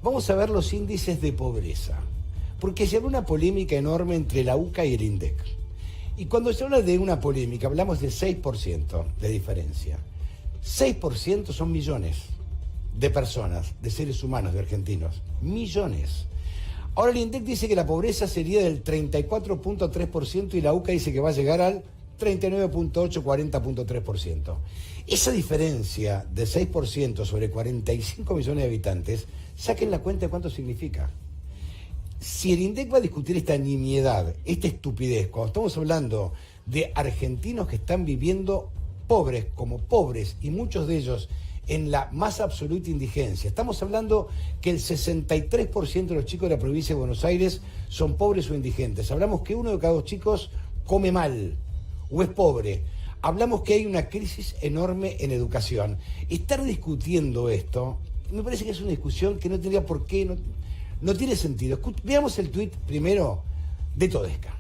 Vamos a ver los índices de pobreza, porque se habla una polémica enorme entre la UCA y el INDEC. Y cuando se habla de una polémica, hablamos de 6% de diferencia. 6% son millones de personas, de seres humanos, de argentinos. Millones. Ahora el INDEC dice que la pobreza sería del 34.3% y la UCA dice que va a llegar al 39.8, 40.3%. Esa diferencia de 6% sobre 45 millones de habitantes, saquen la cuenta de cuánto significa. Si el INDEC va a discutir esta nimiedad, esta estupidez, cuando estamos hablando de argentinos que están viviendo pobres como pobres y muchos de ellos en la más absoluta indigencia, estamos hablando que el 63% de los chicos de la provincia de Buenos Aires son pobres o indigentes, hablamos que 1 de cada 2 chicos come mal o es pobre, hablamos que hay una crisis enorme en educación. Estar discutiendo esto, me parece que es una discusión que no tendría por qué, no tiene sentido. Veamos el tuit primero de Todesca.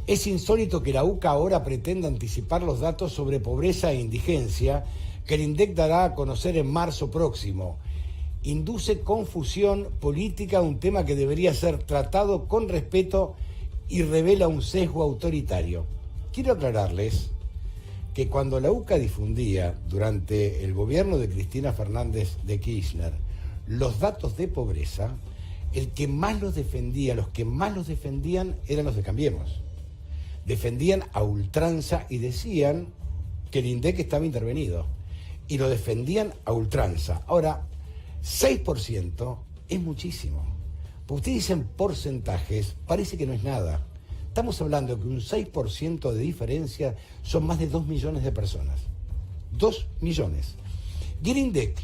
Es insólito que la UCA ahora pretenda anticipar los datos sobre pobreza e indigencia que el INDEC dará a conocer en marzo próximo. Induce confusión política, un tema que debería ser tratado con respeto y revela un sesgo autoritario. Quiero aclararles que cuando la UCA difundía durante el gobierno de Cristina Fernández de Kirchner los datos de pobreza, el que más los defendía, los que más los defendían eran los de Cambiemos. Defendían a ultranza y decían que el INDEC estaba intervenido. Y lo defendían a ultranza. Ahora, 6% es muchísimo. Porque ustedes dicen porcentajes, parece que no es nada. Estamos hablando de que un 6% de diferencia son más de 2 millones de personas. 2 millones. Y el INDEC,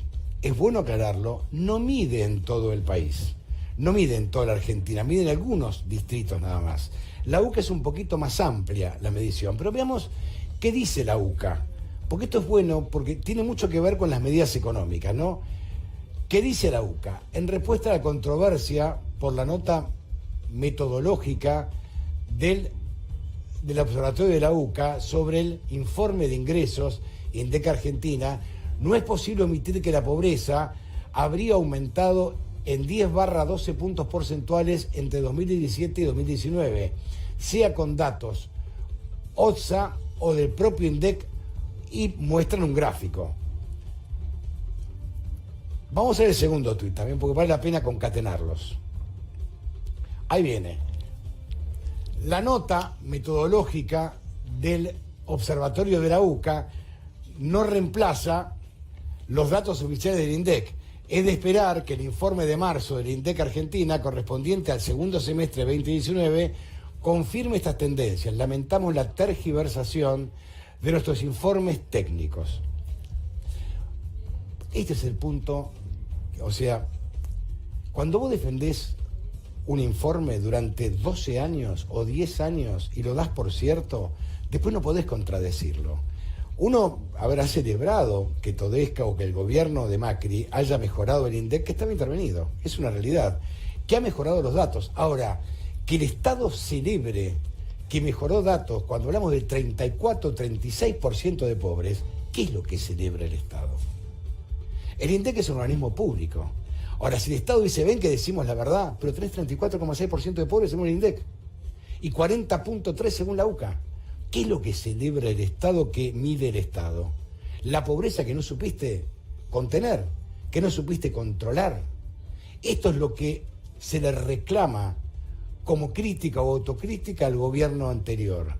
es bueno aclararlo, no mide en todo el país. No mide en toda la Argentina, mide en algunos distritos nada más. La UCA es un poquito más amplia la medición, pero veamos qué dice la UCA, porque esto es bueno, porque tiene mucho que ver con las medidas económicas, ¿no? ¿Qué dice la UCA? En respuesta a la controversia por la nota metodológica del observatorio de la UCA sobre el informe de ingresos INDEC Argentina, no es posible omitir que la pobreza habría aumentado en 10/12 puntos porcentuales entre 2017 y 2019, sea con datos OTSA o del propio INDEC, y muestran un gráfico. Vamos a ver el segundo tuit también, porque vale la pena concatenarlos. Ahí viene. La nota metodológica del observatorio de la UCA no reemplaza los datos oficiales del INDEC. Es de esperar que el informe de marzo del INDEC Argentina, correspondiente al segundo semestre de 2019, confirme estas tendencias. Lamentamos la tergiversación de nuestros informes técnicos. Este es el punto, o sea, cuando vos defendés un informe durante 12 años o 10 años y lo das por cierto, después no podés contradecirlo. Uno habrá celebrado que Todesca o que el gobierno de Macri haya mejorado el INDEC, que estaba intervenido. Es una realidad. Que ha mejorado los datos. Ahora, que el Estado celebre que mejoró datos cuando hablamos del 34, 36% de pobres, ¿qué es lo que celebra el Estado? El INDEC es un organismo público. Ahora, si el Estado dice, ven que decimos la verdad, pero tenés 34,6% de pobres según el INDEC y 40,3% según la UCA. ¿Qué es lo que celebra el Estado, que mide el Estado? La pobreza que no supiste contener, que no supiste controlar. Esto es lo que se le reclama como crítica o autocrítica al gobierno anterior.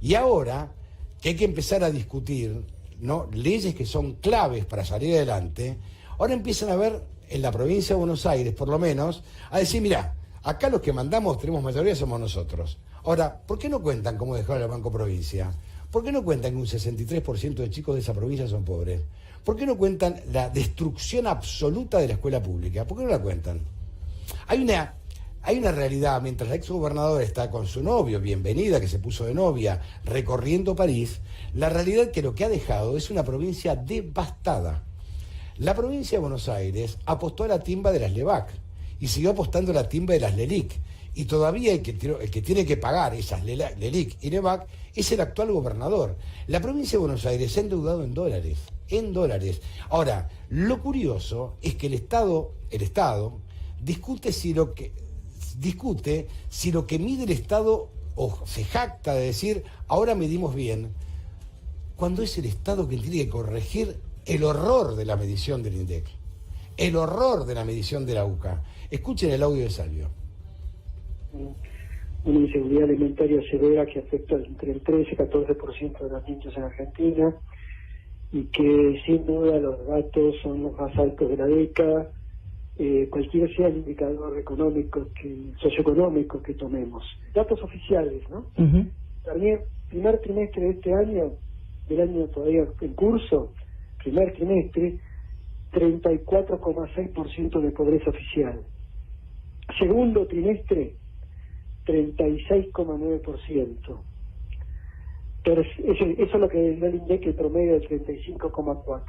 Y ahora que hay que empezar a discutir, ¿no?, leyes que son claves para salir adelante, ahora empiezan a ver en la provincia de Buenos Aires, por lo menos, a decir, mirá, acá los que mandamos, tenemos mayoría, somos nosotros. Ahora, ¿por qué no cuentan cómo dejaron el Banco Provincia? ¿Por qué no cuentan que un 63% de chicos de esa provincia son pobres? ¿Por qué no cuentan la destrucción absoluta de la escuela pública? ¿Por qué no la cuentan? Hay una realidad, mientras la exgobernadora está con su novio, Bienvenida, que se puso de novia, recorriendo París, la realidad es que lo que ha dejado es una provincia devastada. La provincia de Buenos Aires apostó a la timba de las LEVAC y siguió apostando a la timba de las LELIC. Y todavía el que tiene que pagar esas LELIC y LEVAC es el actual gobernador. La provincia de Buenos Aires se ha endeudado en dólares. en dólares. Ahora, lo curioso es que el Estado discute si lo que mide el Estado, o se jacta de decir, ahora medimos bien, cuando es el Estado quien tiene que corregir el horror de la medición del INDEC, el horror de la medición de la UCA. Escuchen el audio de Salvio. Una inseguridad alimentaria severa que afecta entre el 13 y 14% de los niños en Argentina, y que sin duda los datos son los más altos de la década, cualquiera sea el indicador económico, socioeconómico que tomemos. Datos oficiales, ¿no? También, primer trimestre de este año, del año todavía en curso, primer trimestre, 34,6% de pobreza oficial. Segundo trimestre, 36,9%. Eso es lo que dio el INDEC, el promedio del 35,4%.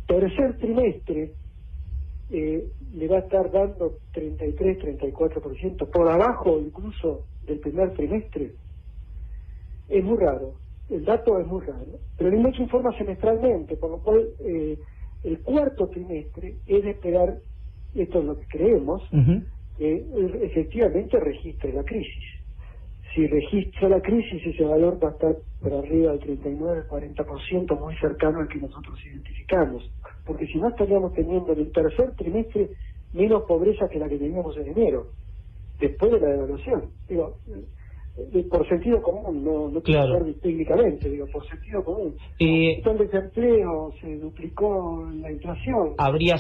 Tercer trimestre le va a estar dando 33-34%, por abajo incluso del primer trimestre. Es muy raro, el dato es muy raro, pero el INDEC informa semestralmente, por lo cual el cuarto trimestre es de esperar, esto es lo que creemos, efectivamente registre la crisis. Si registra la crisis, ese valor va a estar por arriba del 39-40%, muy cercano al que nosotros identificamos, porque si no estaríamos teniendo en el tercer trimestre menos pobreza que la que teníamos en enero, después de la devaluación. Digo, por sentido común, no quiero hablar técnicamente, digo, por sentido común. El desempleo se duplicó la inflación. Habría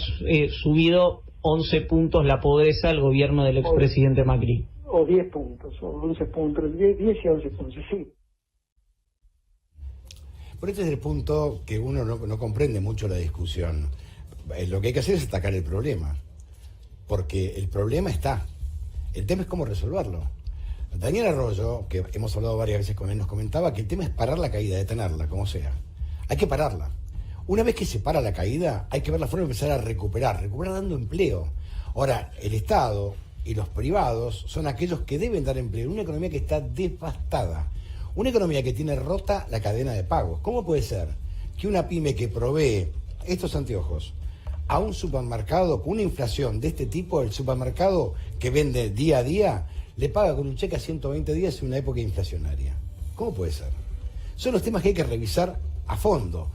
subido 11 puntos la pobreza el gobierno del expresidente Macri. O 10 puntos, o 11 puntos, 10 y 11 puntos, sí. Por este es el punto que uno no comprende mucho la discusión. Lo que hay que hacer es atacar el problema, porque el problema está. El tema es cómo resolverlo. Daniel Arroyo, que hemos hablado varias veces con él, nos comentaba que el tema es parar la caída, detenerla, como sea. Hay que pararla. Una vez que se para la caída, hay que ver la forma de empezar a recuperar dando empleo. Ahora, el Estado y los privados son aquellos que deben dar empleo en una economía que está devastada, una economía que tiene rota la cadena de pagos. ¿Cómo puede ser que una pyme que provee estos anteojos a un supermercado con una inflación de este tipo, el supermercado que vende día a día, le paga con un cheque a 120 días en una época inflacionaria? ¿Cómo puede ser? Son los temas que hay que revisar a fondo.